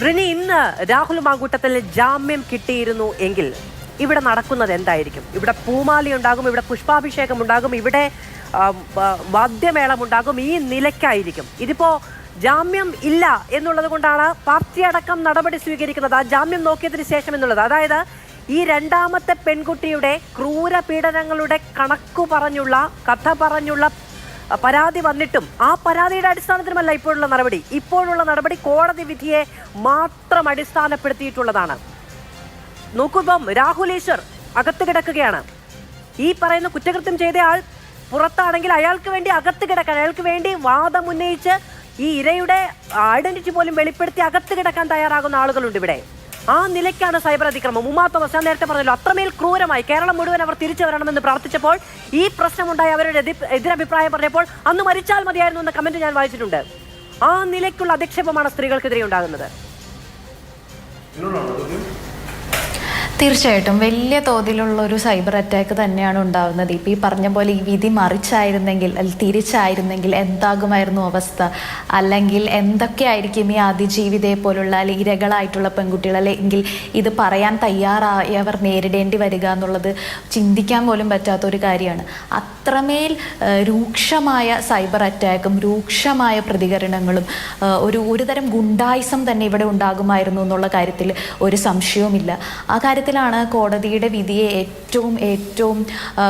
റിനി, ഇന്ന് രാഹുൽ മാങ്കൂട്ടത്തിൽ ജാമ്യം കിട്ടിയിരുന്നു എങ്കിൽ ഇവിടെ നടക്കുന്നത് എന്തായിരിക്കും? ഇവിടെ പൂമാലി ഉണ്ടാകും, ഇവിടെ പുഷ്പാഭിഷേകം ഉണ്ടാകും, ഇവിടെ വാദ്യമേളം ഉണ്ടാകും. ഈ നിലയ്ക്കായിരിക്കും. ഇതിപ്പോ ജാമ്യം ഇല്ല എന്നുള്ളത് കൊണ്ടാണ് പാർട്ടി അടക്കം നടപടി സ്വീകരിക്കുന്നത്. ആ ജാമ്യം നോക്കിയതിന് ശേഷം എന്നുള്ളത്, അതായത് ഈ രണ്ടാമത്തെ പെൺകുട്ടിയുടെ ക്രൂരപീഡനങ്ങളുടെ കഥ പറഞ്ഞുള്ള പരാതി വന്നിട്ടും ആ പരാതിയുടെ അടിസ്ഥാനത്തിലുമല്ല ഇപ്പോഴുള്ള നടപടി. ഇപ്പോഴുള്ള നടപടി കോടതി വിധിയെ മാത്രം അടിസ്ഥാനപ്പെടുത്തിയിട്ടുള്ളതാണ്. നോക്കുമ്പം രാഹുൽ ഈശ്വർ അകത്ത് കിടക്കുകയാണ്. ഈ പറയുന്ന കുറ്റകൃത്യം ചെയ്ത ആൾ പുറത്താണെങ്കിൽ അയാൾക്ക് വേണ്ടി അകത്ത് കിടക്കാൻ, അയാൾക്ക് വേണ്ടി വാദമുന്നയിച്ച് ഈ ഇരയുടെ ഐഡന്റിറ്റി പോലും വെളിപ്പെടുത്തി അകത്ത് കിടക്കാൻ തയ്യാറാകുന്ന ആളുകളുണ്ട് ഇവിടെ. ആ നിലയ്ക്കാണ് സൈബർ അതിക്രമം. ഉമാ തോമസ്, ഞാൻ നേരത്തെ പറഞ്ഞല്ലോ, അത്രമേൽ ക്രൂരമായി കേരളം മുഴുവൻ അവർ തിരിച്ചു വരണമെന്ന് പ്രാർത്ഥിച്ചപ്പോൾ, ഈ പ്രശ്നമുണ്ടായി അവരുടെ എതിരഭിപ്രായം പറഞ്ഞപ്പോൾ അന്ന് മരിച്ചാൽ മതിയായിരുന്നു എന്ന കമന്റ് ഞാൻ വായിച്ചിട്ടുണ്ട്. ആ നിലയ്ക്കുള്ള അധിക്ഷേപമാണ് സ്ത്രീകൾക്കെതിരെ ഉണ്ടാകുന്നത്. തീർച്ചയായിട്ടും വലിയ തോതിലുള്ള ഒരു സൈബർ അറ്റാക്ക് തന്നെയാണ് ഉണ്ടാകുന്നത്. ഇപ്പം ഈ പറഞ്ഞ പോലെ ഈ വിധി മറിച്ചായിരുന്നെങ്കിൽ, തിരിച്ചായിരുന്നെങ്കിൽ എന്താകുമായിരുന്നു അവസ്ഥ? അല്ലെങ്കിൽ എന്തൊക്കെയായിരിക്കും ഈ അതിജീവിതയെ പോലുള്ള അല്ലെങ്കിൽ ഇരകളായിട്ടുള്ള പെൺകുട്ടികൾ, അല്ലെങ്കിൽ ഇത് പറയാൻ തയ്യാറായവർ നേരിടേണ്ടി വരിക എന്നുള്ളത് ചിന്തിക്കാൻ പോലും പറ്റാത്തൊരു കാര്യമാണ്. അത്രമേൽ രൂക്ഷമായ സൈബർ അറ്റാക്കും രൂക്ഷമായ പ്രതികരണങ്ങളും ഒരുതരം ഗുണ്ടായിസം തന്നെ ഇവിടെ ഉണ്ടാകുമായിരുന്നു എന്നുള്ള കാര്യത്തിൽ ഒരു സംശയവുമില്ല. ആ കാര്യത്തിലാണ് കോടതിയുടെ വിധിയെ ഏറ്റവും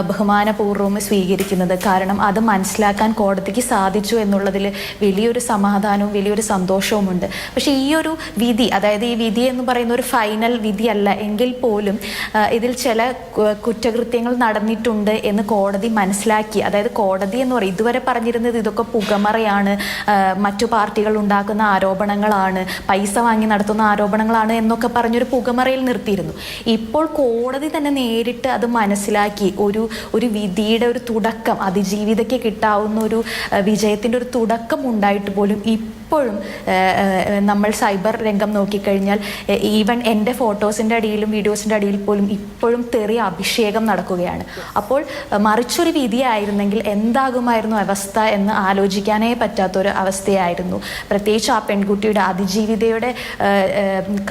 ബഹുമാനപൂർവ്വം സ്വീകരിക്കുന്നത്. കാരണം അത് മനസ്സിലാക്കാൻ കോടതിക്ക് സാധിച്ചു എന്നുള്ളതിൽ വലിയൊരു സമാധാനവും വലിയൊരു സന്തോഷവുമുണ്ട്. പക്ഷേ ഈ ഒരു വിധി, അതായത് ഈ വിധി എന്ന് പറയുന്ന ഒരു ഫൈനൽ വിധിയല്ല എങ്കിൽ പോലും ഇതിൽ ചില കുറ്റകൃത്യങ്ങൾ നടന്നിട്ടുണ്ട് എന്ന് കോടതി മനസ്സിലാക്കി. അതായത് കോടതി എന്ന് പറയും ഇതുവരെ പറഞ്ഞിരുന്നത് ഇതൊക്കെ പുകമറയാണ്, മറ്റു പാർട്ടികൾ ഉണ്ടാക്കുന്ന ആരോപണങ്ങളാണ്, പൈസ വാങ്ങി നടത്തുന്ന ആരോപണങ്ങളാണ് എന്നൊക്കെ പറഞ്ഞൊരു പുകമറയിൽ നിർത്തിയിരുന്നു. ഇപ്പോൾ കോടതി തന്നെ നേരിട്ട് അത് മനസ്സിലാക്കി ഒരു വിധിയുടെ ഒരു തുടക്കം, അതിജീവിതയ്ക്ക് കിട്ടാവുന്ന ഒരു വിജയത്തിൻ്റെ ഒരു തുടക്കം ഉണ്ടായിട്ട് പോലും ഇപ്പോഴും നമ്മൾ സൈബർ രംഗം നോക്കിക്കഴിഞ്ഞാൽ ഈവൻ എൻ്റെ ഫോട്ടോസിൻ്റെ അടിയിലും വീഡിയോസിൻ്റെ അടിയിൽ പോലും ഇപ്പോഴും തെറി അഭിഷേകം നടക്കുകയാണ്. അപ്പോൾ മറിച്ചൊരു വിധിയായിരുന്നെങ്കിൽ എന്താകുമായിരുന്നു അവസ്ഥ എന്ന് ആലോചിക്കാനേ പറ്റാത്തൊരു അവസ്ഥയായിരുന്നു. പ്രത്യേകിച്ച് ആ പെൺകുട്ടിയുടെ അതിജീവിതയുടെ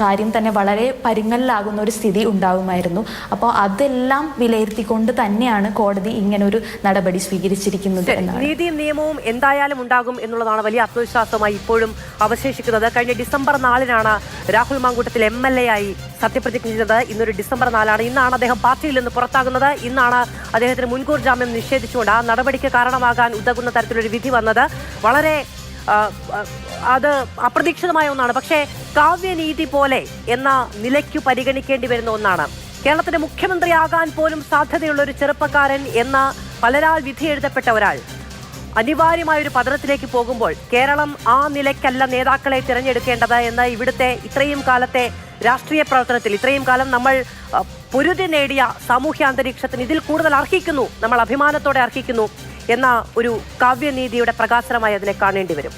കാര്യം തന്നെ വളരെ പരിങ്ങലിലാകുന്ന ഒരു സ്ഥിതി ഉണ്ടാകുമായിരുന്നു. അപ്പോൾ അതെല്ലാം വിലയിരുത്തിക്കൊണ്ട് തന്നെയാണ് കോടതി ഇങ്ങനൊരു നടപടി സ്വീകരിച്ചിരിക്കുന്നത് എന്നാണ്. നീതിയും നിയമവും എന്തായാലും ഉണ്ടാകും എന്നുള്ളതാണ് വലിയ ആത്മവിശ്വാസമായി ഇപ്പോഴും അവശേഷിക്കുന്നത്. കഴിഞ്ഞ ഡിസംബർ 4-നാണ് രാഹുൽ മാങ്കൂട്ടത്തിൽ MLA ആയി സത്യപ്രതിജ്ഞ ചെയ്തത്. ഇന്നൊരു ഡിസംബർ 4-ആണ്. ഇന്നാണ് അദ്ദേഹം പാർട്ടിയിൽ നിന്ന് പുറത്താകുന്നത്. ഇന്നാണ് അദ്ദേഹത്തിന് മുൻകൂർ ജാമ്യം നിഷേധിച്ചുകൊണ്ട് ആ നടപടിക്ക് കാരണമാകാൻ ഉതകുന്ന തരത്തിലൊരു വിധി വന്നത്. വളരെ അത് അപ്രതീക്ഷിതമായ ഒന്നാണ്. പക്ഷേ കാവ്യനീതി പോലെ എന്ന നിലയ്ക്കു പരിഗണിക്കേണ്ടി വരുന്ന ഒന്നാണ്. കേരളത്തിന്റെ മുഖ്യമന്ത്രിയാകാൻ പോലും സാധ്യതയുള്ള ഒരു ചെറുപ്പക്കാരൻ എന്ന പലരാൾ വിധി എഴുതപ്പെട്ട ഒരാൾ അനിവാര്യമായ ഒരു പതനത്തിലേക്ക് പോകുമ്പോൾ കേരളം ആ നിലയ്ക്കല്ല നേതാക്കളെ തിരഞ്ഞെടുക്കേണ്ടത് എന്ന് ഇവിടുത്തെ ഇത്രയും കാലത്തെ രാഷ്ട്രീയ പ്രവർത്തനത്തിൽ ഇത്രയും കാലം നമ്മൾ പൊരുതി നേടിയ സാമൂഹ്യ അന്തരീക്ഷത്തിന് ഇതിൽ കൂടുതൽ അർഹിക്കുന്നു, നമ്മൾ അഭിമാനത്തോടെ അർഹിക്കുന്നു എന്ന ഒരു കാവ്യനീതിയുടെ പ്രകാശനമായി അതിനെ കാണേണ്ടി വരും.